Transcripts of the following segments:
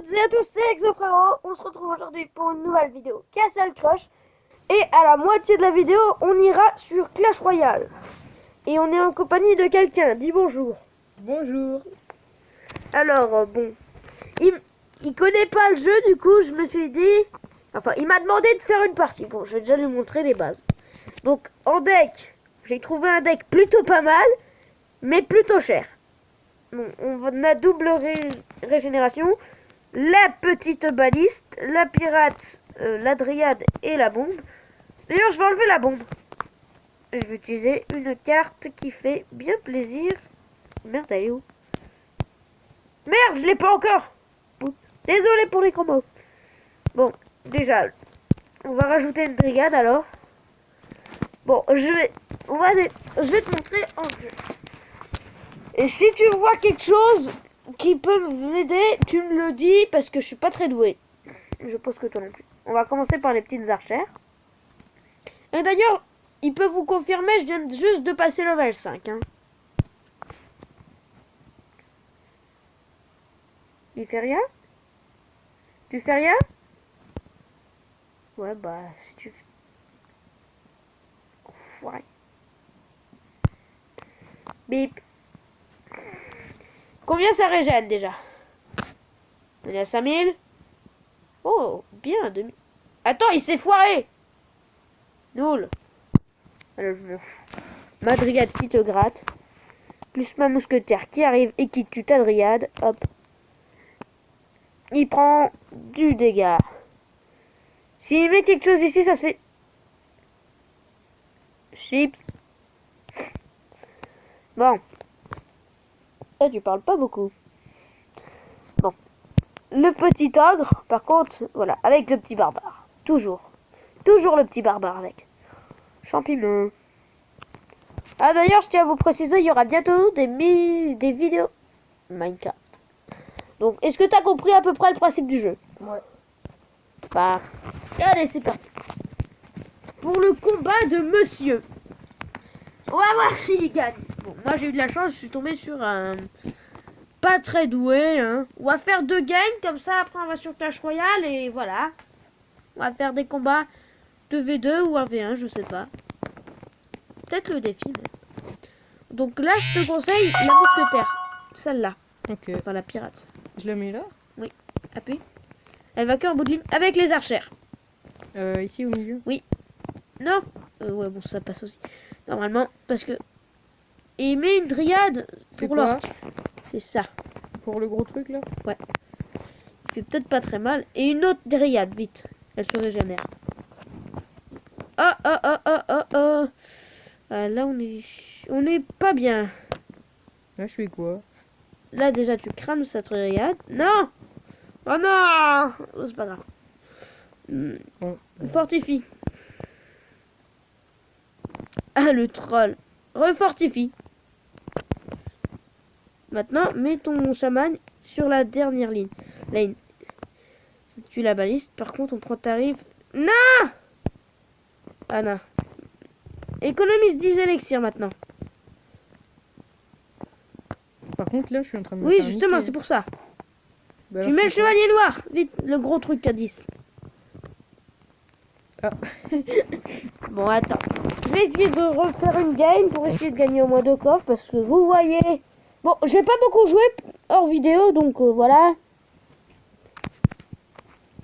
toutes et à tous, c'est Exo Frérot. On se retrouve aujourd'hui pour une nouvelle vidéo Castle Crush. Et à la moitié de la vidéo, on ira sur Clash Royale. Et on est en compagnie de quelqu'un. Dis bonjour. Bonjour. Alors, bon. Il connaît pas le jeu, du coup, je me suis dit... Enfin, il m'a demandé de faire une partie. Bon, je vais déjà lui montrer les bases. Donc, en deck, j'ai trouvé un deck plutôt pas mal, mais plutôt cher. Bon, on a double régénération. La petite baliste, la pirate, la dryade et la bombe. D'ailleurs, je vais enlever la bombe. Je vais utiliser une carte qui fait bien plaisir. Merde, elle est où? Merde, je l'ai pas encore. Désolé pour les combos. Bon, déjà, on va rajouter une dryade alors. Bon, je vais te montrer en jeu. Et si tu vois quelque chose qui peut m'aider, tu me le dis parce que je suis pas très doué. Je pense que toi non plus. On va commencer par les petites archères. Et d'ailleurs, il peut vous confirmer, je viens juste de passer level 5. Hein. Il fait rien? Tu fais rien? Ouais, bah, si tu fais... Ouais. Bip. Combien ça régène déjà? On est à 5000. Oh, bien, 2000. Attends, il s'est foiré. Nul. Alors, je m'en fous. Ma dryade qui te gratte. Plus ma mousquetaire qui arrive et qui tue ta dryade. Hop. Il prend du dégât. S'il met quelque chose ici, ça se fait... Chips. Bon. Et tu parles pas beaucoup. Bon. Le petit ogre, par contre, voilà, avec le petit barbare. Toujours. Toujours le petit barbare avec. Champignon. Ah d'ailleurs, je tiens à vous préciser, il y aura bientôt des vidéos Minecraft. Donc, est-ce que tu as compris à peu près le principe du jeu? Ouais. Bah, allez, c'est parti. Pour le combat de monsieur. On va voir s'il gagne. Bon, moi j'ai eu de la chance, je suis tombé sur un... Pas très doué, hein. On va faire 2 games, comme ça, après on va sur Clash Royale, et voilà. On va faire des combats 2v2 ou 1v1, je sais pas. Peut-être le défi, même. Donc là, je te conseille la mousquetaire. Celle-là. Ok. Enfin, la pirate. Je la mets là? Oui. Appuie. Elle va qu'en bout de ligne avec les archères. Ici au milieu? Non. Ouais, bon, ça passe aussi. Normalement, parce que... Et il met une dryade C'est pour quoi? l'orque. C'est ça. Pour le gros truc là? Ouais. Il fait peut-être pas très mal. Et une autre dryade, vite. Elle se régénère. Ah, ah, ah, ah, ah, ah. Ah, là, on est pas bien. Là, je fais quoi? Là, déjà, tu crames cette dryade. Non! Oh non! Oh, c'est pas grave. Oh. Fortifie. Ah, le troll. Refortifie. Maintenant, mets ton chaman sur la dernière ligne. Lane. Si tu la baliste, par contre, on prend tarif. Non! Ah non. Économise 10 élixirs maintenant. Par contre, là, je suis en train de me Oui, faire justement, niquer. c'est pour ça. Bah, Tu alors, mets le c'est quoi? chevalier noir. Vite, le gros truc à 10. Ah. Bon, attends. Je vais essayer de refaire une game pour essayer de gagner au moins 2 coffres parce que vous voyez... Bon, j'ai pas beaucoup joué hors vidéo, donc voilà.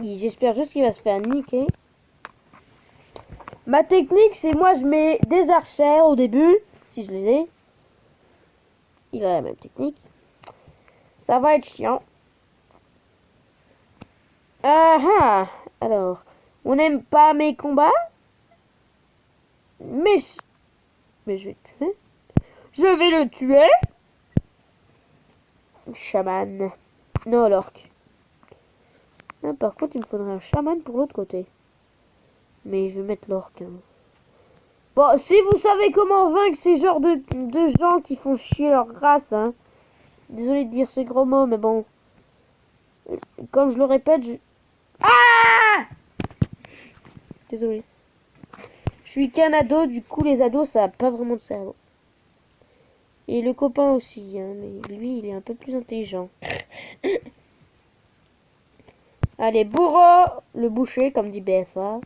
J'espère juste qu'il va se faire niquer. Ma technique, c'est moi, je mets des archères au début, si je les ai. Il a la même technique. Ça va être chiant. Ah ah. Alors, on n'aime pas mes combats. Mais je vais le tuer. Je vais le tuer. Chaman. Non, l'orque. Ah, par contre, il me faudrait un chaman pour l'autre côté. Mais je vais mettre l'orque. Hein. Bon, si vous savez comment vaincre ces genres de gens qui font chier leur race, hein. Désolé de dire ces gros mots, mais bon. Comme je le répète, Ah! Désolé. Je suis qu'un ado, du coup les ados ça a pas vraiment de cerveau. Et le copain aussi, hein, mais lui il est un peu plus intelligent. Allez, bourreau, le boucher, comme dit BFA.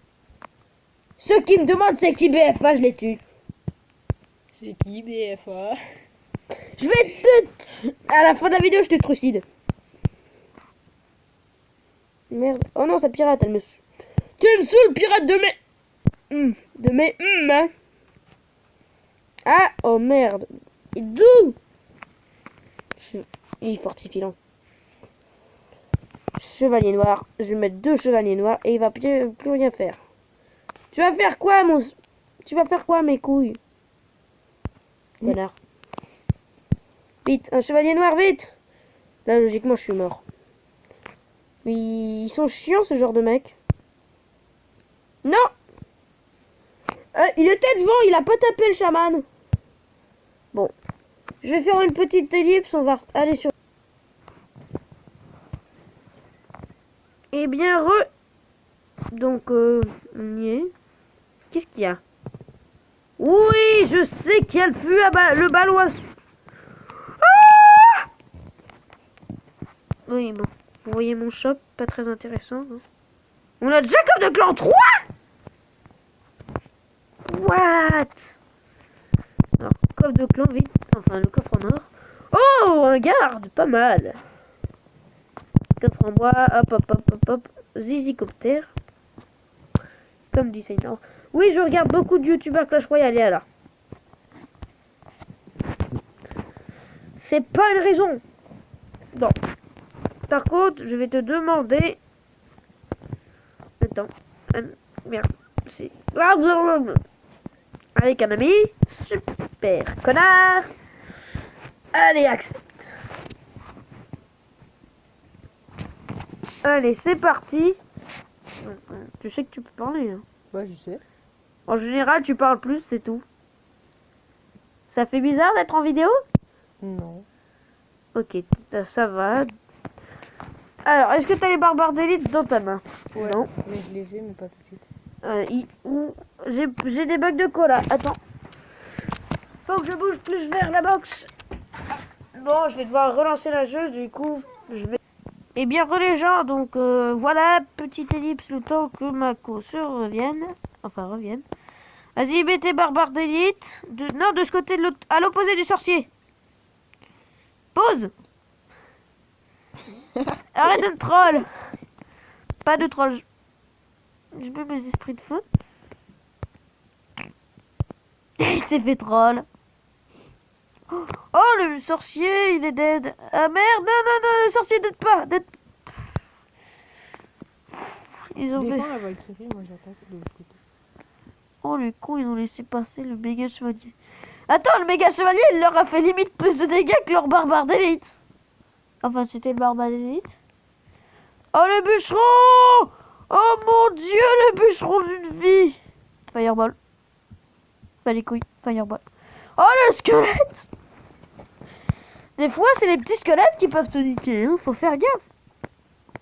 Ceux qui me demandent c'est qui BFA, je les tue. C'est qui BFA? Je vais te... À la fin de la vidéo, je te trucide. Merde. Oh non, ça pirate, elle me... Tu me saoules, pirate de mes... De mes... hein. Ah, oh merde. Et d'où? Il est fortifiant. Chevalier noir. Je vais mettre 2 chevaliers noirs et il va plus rien faire. Tu vas faire quoi, mon... Tu vas faire quoi, mes couilles? Connard. Vite, un chevalier noir, vite. Là, logiquement, je suis mort. Mais ils sont chiants, ce genre de mec. Non. Il était devant, il a pas tapé le chaman. Bon. Je vais faire une petite ellipse, on va aller sur... Eh bien, Donc, on y est. Qu'est-ce qu'il y a? Oui, je sais qu'il y a le fût à le balois. Ah! Oui, bon. Vous voyez mon shop, pas très intéressant. Hein. On a déjà comme de clan 3. What? Alors, coffre de clan, vite. Enfin, le coffre en or. Oh, un garde, pas mal. Coffre en bois, hop, hop, hop, hop, hop. Zizicoptère. Comme dit Saint. Oui, je regarde beaucoup de youtubeurs Clash Royale, et alors. C'est pas une raison. Non. Par contre, je vais te demander... Attends. Merde. C'est... Avec un ami. Super. Connard. Allez, accepte. Allez, c'est parti. Tu sais que tu peux parler. Hein. Ouais, je sais. En général, tu parles plus, c'est tout. Ça fait bizarre d'être en vidéo? Non. Ok, ça va. Alors, est-ce que t'as les barbares d'élite dans ta main? Ouais. Non. Mais je les ai, mais pas tout de suite. J'ai des bugs de cola. Attends. Faut que je bouge plus vers la box. Bon, je vais devoir relancer la jeu, du coup, je vais... Eh bien, les gens, donc voilà, petite ellipse le temps que ma se revienne. Enfin, revienne. Vas-y, mettez barbare d'élite. Non, de ce côté, à l'opposé du sorcier. Pause. Arrête de me troll. Pas de troll. Je mets mes esprits de feu. Il s'est fait troll. Oh, le sorcier, il est dead. Ah merde, non, le sorcier dead pas. Ils ont Défends la Valkyrie, moi j'attaque de l'autre côté. Oh, les cons, ils ont laissé passer le méga chevalier. Attends, le méga chevalier, il leur a fait limite plus de dégâts que leur barbare d'élite. Enfin, c'était le barbare d'élite. Oh, le bûcheron! Oh mon dieu, le bûcheron d'une vie! Fireball. Pas les couilles, fireball. Oh, le squelette! Des fois, c'est les petits squelettes qui peuvent te niquer, hein. Faut faire gaffe.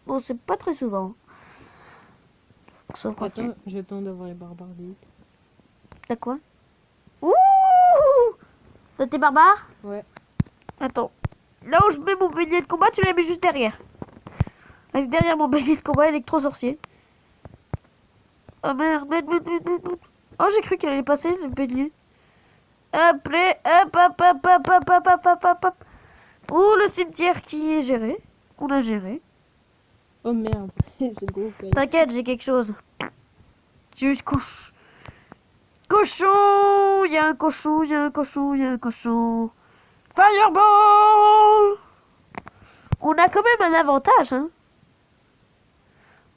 Bon, c'est pas très souvent. Sauf quand Attends, j'attends d'avoir les barbares d'élite. T'as quoi? Ouh! T'as tes barbares? Ouais. Attends. Là où je mets mon beignet de combat, tu la mets juste derrière. Reste derrière mon beignet de combat électro-sorcier. Oh merde, Oh, j'ai cru qu'elle allait passer, le beignet. Hop, hop. Ouh, le cimetière qui est géré. On a géré. Oh merde, c'est le gros caillou. T'inquiète, j'ai quelque chose. Juste couche. Cochon! Il y a un cochon. Fireball! On a quand même un avantage, hein.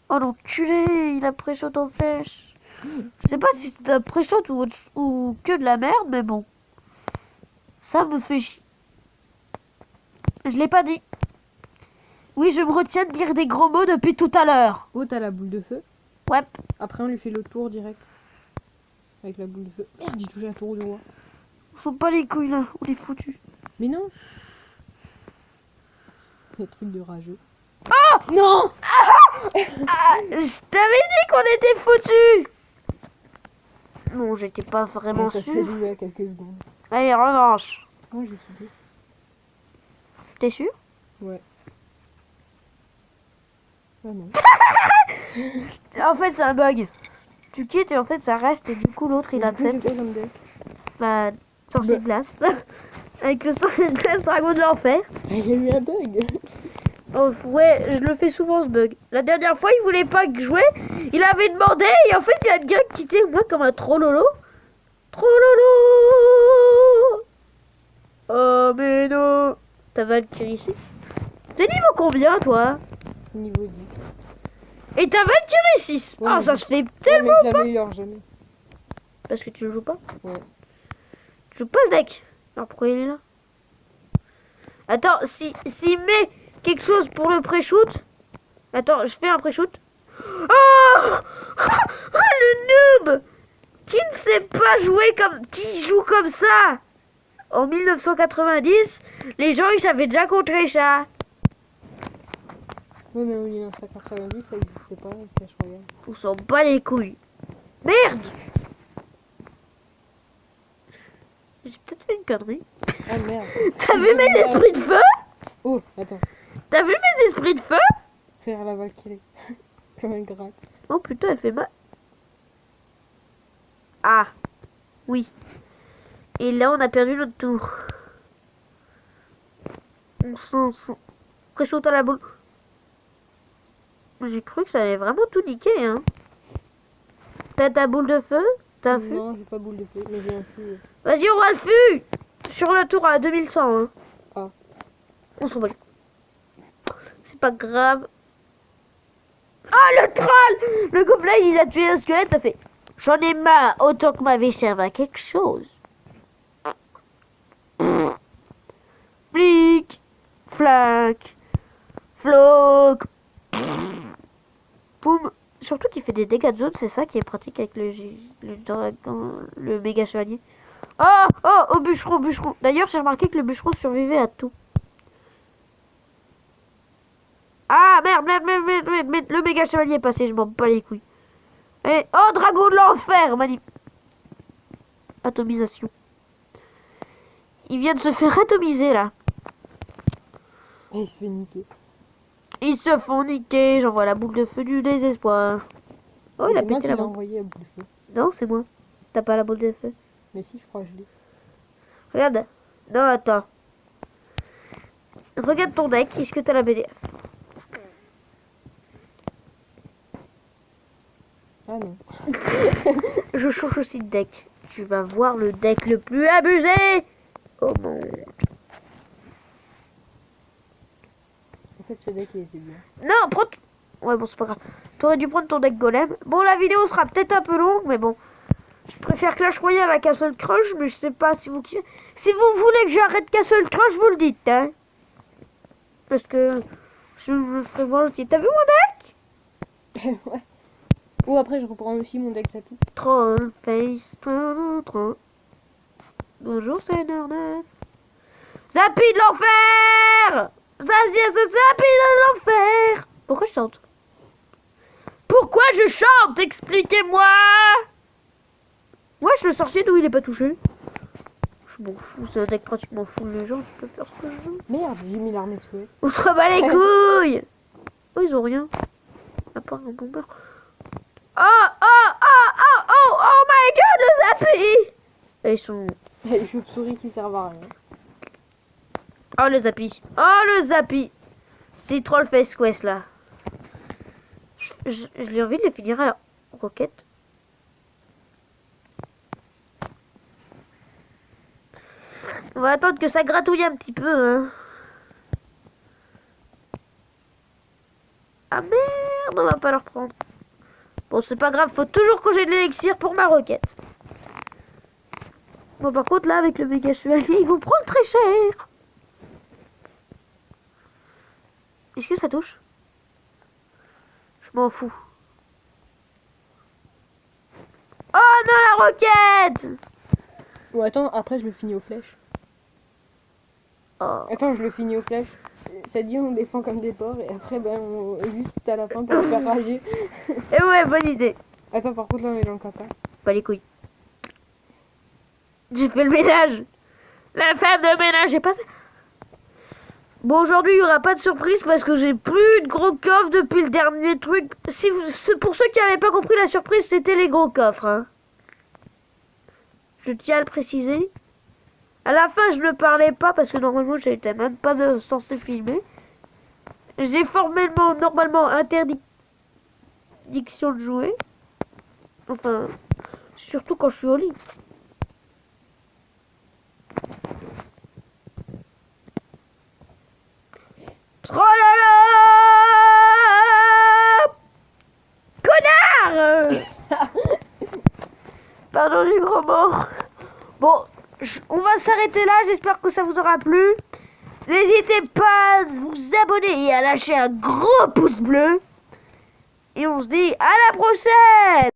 Oh l'enculé, il a pré-shot en flèche. Je sais pas si c'est un pré-shot ou que de la merde, mais bon. Ça me fait chier. Je l'ai pas dit. Oui, je me retiens de dire des gros mots depuis tout à l'heure. Oh, t'as la boule de feu. Ouais. Après, on lui fait le tour direct. Avec la boule de feu. Merde, j'ai touché la tour du roi. Faut pas les couilles là, on est foutus. Mais non. Les trucs de rageux. Oh non. Je t'avais dit qu'on était foutus. Non, j'étais pas vraiment ça sûr. s'est joué à quelques secondes. Allez, revanche. Oh, j'ai quitté. T'es sûr? Ouais. Ah non. En fait, c'est un bug. Tu quittes et en fait, ça reste et du coup, l'autre, il Du coup, c'est accepte. quoi comme deck? Bah, sorcier de glace. Avec le sorcier de glace, dragon de l'enfer. Il y a eu un bug. Oh, ouais, je le fais souvent ce bug. La dernière fois, il voulait pas que je jouais. Il avait demandé et en fait, il a direct quitté moi comme un trollolo. Trollolo. Oh, mais non. T'as Valkyrie ici. T'es niveau combien, toi? Niveau 10. Et t'as Valkyrie 6. Ouais, Ah, mais ça je- se fait Ouais, tellement mais je pas. l'améliore jamais. Parce que tu le joues pas. Ouais. Tu joues pas ce deck. Alors pourquoi il est là? Attends, s'il met quelque chose pour le pré-shoot. Attends, je fais un pré-shoot. Oh, le noob qui ne sait pas jouer comme... Qui joue comme ça? En 1990, les gens, ils savaient déjà contrer ça. Ouais, mais en 1990, ça existait pas, le Clash Royale. On s'en bat les couilles. Merde! J'ai peut-être fait une connerie. Ah merde. T'as vu mes esprits de feu? Oh, attends. T'as vu mes esprits de feu? Faire la Valkyrie. Comme un gratte. Oh putain, elle fait mal. Ah, oui. Et là, on a perdu notre tour. On s'en pré-shoot à la boule. J'ai cru que ça allait vraiment tout niquer, hein. T'as ta boule de feu? T'as un fût? Non, j'ai pas boule de feu, mais j'ai un fût. Vas-y, on va le fût! Sur le tour à 2100, hein. Ah. On s'en bat. C'est pas grave. Ah, le troll! Le gobelin, il a tué un squelette, ça fait... J'en ai marre, autant que ma vie serve à quelque chose. Flic, flac, floc. Boum. Surtout qu'il fait des dégâts de zone, c'est ça qui est pratique avec le méga chevalier. Oh, oh, au bûcheron, bûcheron. D'ailleurs, j'ai remarqué que le bûcheron survivait à tout. Ah, merde, le méga chevalier est passé, je m'en bats les couilles. Et, oh, dragon de l'enfer, atomisation. Il vient de se faire atomiser, là. Et il se fait niquer. Ils se font niquer, j'envoie la boule de feu du désespoir. Oh, il a C'est moi pété qui la l'ai bombe. envoyé à bout de feu. Non, c'est moi. T'as pas la boule de feu. Mais si, je crois que je l'ai. Regarde. Non, attends. Regarde ton deck, est-ce que t'as la BDF? Ah non. Je change aussi de deck. Tu vas voir le deck le plus abusé au monde. En fait, ce deck, il était bien. Non, prends... Ouais, bon, c'est pas grave. T'aurais dû prendre ton deck golem. Bon, la vidéo sera peut-être un peu longue, mais bon. Je préfère Clash Royale à Castle Crush, mais je sais pas si vous kiffez. Si vous voulez que j'arrête Castle Crush, vous le dites, hein. Parce que je le ferai volontiers. T'as vu mon deck? Ouais. Ou après, je reprends aussi mon deck Zappy. Troll face, troll. Bonjour, c'est Nerneuf. Zappy de l'enfer! Zappy de l'enfer! Pourquoi je chante? Pourquoi je chante? Expliquez-moi! Wesh, le sorcier d'où il est pas touché? Je m'en fous, c'est un deck pratiquement full les gens, je peux faire ce que je veux. Merde, j'ai mis l'armée de souhait. On se rebat les couilles! Oh, ils ont rien. À part un bomber. Oh my god, le Zappy! Et ils sont... Les chauves-souris qui servent à rien. Oh le Zappy. Oh le Zappy. C'est Troll Face Quest là. J'ai envie de les finir à la roquette. On va attendre que ça gratouille un petit peu, hein. Ah merde, on va pas leur prendre. Bon, c'est pas grave, faut toujours que j'ai de l'élixir pour ma roquette. Bon, par contre, là, avec le méga chevalier, ils vont prendre très cher. Est-ce que ça touche? Je m'en fous. Oh non, la roquette! Bon, attends, après, je le finis aux flèches. Oh. Attends, je le finis aux flèches. Ça dit, on défend comme des porcs, et après, ben, on juste à la fin pour le faire rager. Et ouais, bonne idée. Attends, par contre, là, on est dans le caca. Pas les couilles. J'ai fait le ménage. La femme de ménage est passée. Bon, aujourd'hui, il n'y aura pas de surprise parce que j'ai plus de gros coffres depuis le dernier truc. Pour ceux qui n'avaient pas compris, la surprise, c'était les gros coffres. Hein. Je tiens à le préciser. À la fin, je ne parlais pas parce que normalement, j'étais même pas censé filmer. J'ai formellement, normalement, interdiction de jouer. Enfin, surtout quand je suis au lit. Oh là là! Connard! Pardon du gros mot. Bon, on va s'arrêter là. J'espère que ça vous aura plu. N'hésitez pas à vous abonner et à lâcher un gros pouce bleu. Et on se dit à la prochaine!